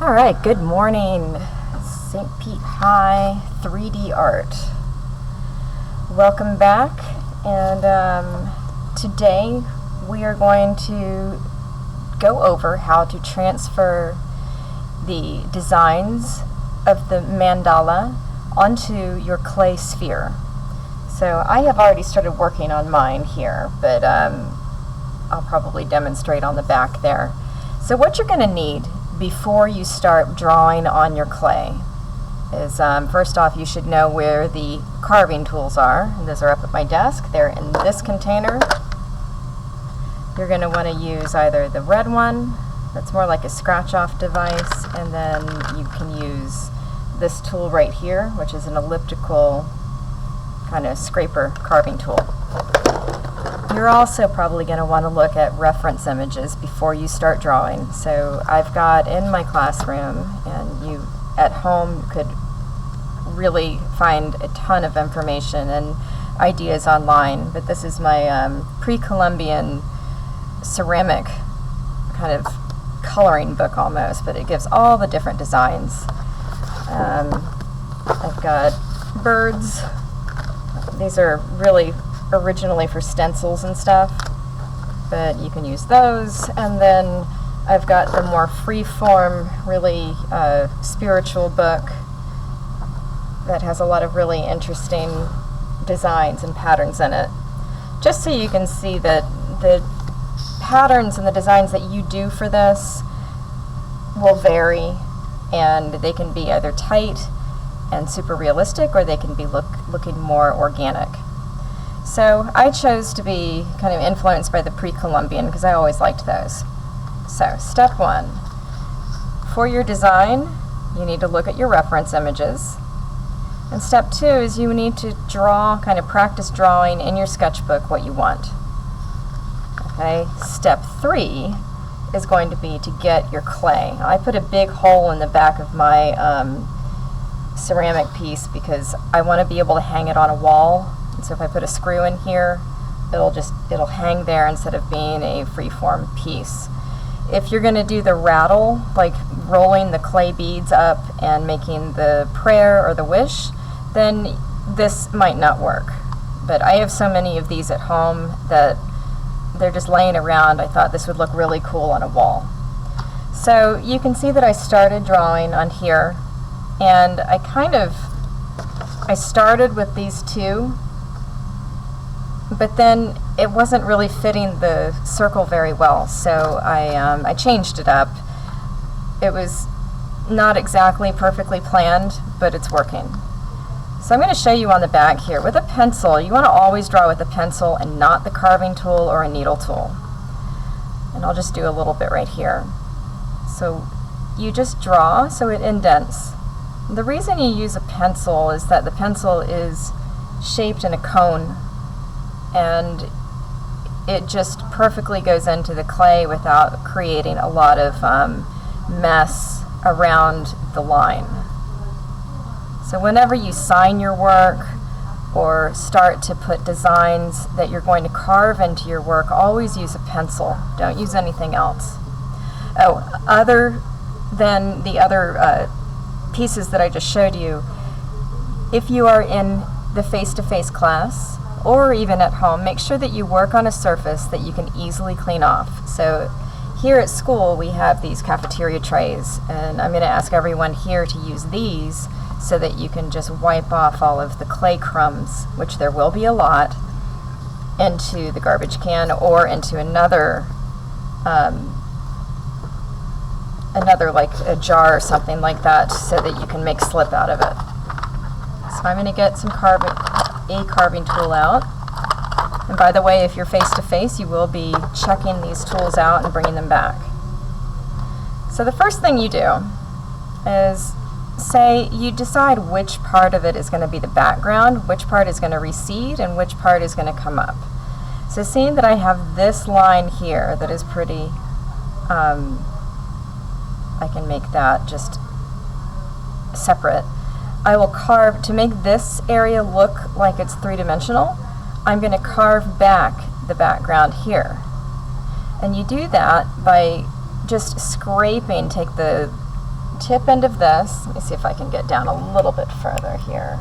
All right, good morning, St. Pete High 3D Art. Welcome back, and today we are going to go over how to transfer the designs of the mandala onto your clay sphere. So I have already started working on mine here, but I'll probably demonstrate on the back there. So what you're going to need before you start drawing on your clay is, first off, you should know where the carving tools are. And those are up at my desk. They're in this container. You're going to want to use either the red one, that's more like a scratch-off device, and then you can use this tool right here, which is an elliptical kind of scraper carving tool. You're also probably going to want to look at reference images before you start drawing. So I've got in my classroom, and you at home could really find a ton of information and ideas online, but this is my pre-Columbian ceramic kind of coloring book almost, but it gives all the different designs. I've got birds. These are really originally for stencils and stuff, but you can use those. And then I've got the more free-form, really spiritual book that has a lot of really interesting designs and patterns in it, just so you can see that the patterns and the designs that you do for this will vary, and they can be either tight and super realistic, or they can be looking more organic. So I chose to be kind of influenced by the pre-Columbian because I always liked those. So step one, for your design, you need to look at your reference images. And step two is you need to draw, kind of practice drawing in your sketchbook what you want. Okay, step three is going to be to get your clay. I put a big hole in the back of my ceramic piece because I want to be able to hang it on a wall. So if I put a screw in here, it'll hang there instead of being a free-form piece. If you're going to do the rattle, like rolling the clay beads up and making the prayer or the wish, then this might not work. But I have so many of these at home that they're just laying around. I thought this would look really cool on a wall. So you can see that I started drawing on here, and I started with these two, but then it wasn't really fitting the circle very well, so I changed it up. It was not exactly perfectly planned, but it's working. So I'm going to show you on the back here. With a pencil, you want to always draw with a pencil and not the carving tool or a needle tool. And I'll just do a little bit right here. So you just draw so it indents. The reason you use a pencil is that the pencil is shaped in a cone, and it just perfectly goes into the clay without creating a lot of mess around the line. So whenever you sign your work or start to put designs that you're going to carve into your work, always use a pencil. Don't use anything else. Oh, other than the other pieces that I just showed you, if you are in the face-to-face class or even at home, make sure that you work on a surface that you can easily clean off. So here at school we have these cafeteria trays, and I'm going to ask everyone here to use these so that you can just wipe off all of the clay crumbs, which there will be a lot, into the garbage can or into another like a jar or something like that, so that you can make slip out of it. So I'm going to get a carving tool out. And by the way, if you're face to face, you will be checking these tools out and bringing them back. So the first thing you do is say you decide which part of it is going to be the background, which part is going to recede, and which part is going to come up. So seeing that I have this line here that is pretty, I can make that just separate. I will carve, to make this area look like it's three-dimensional, I'm going to carve back the background here. And you do that by just scraping, take the tip end of this, let me see if I can get down a little bit further here.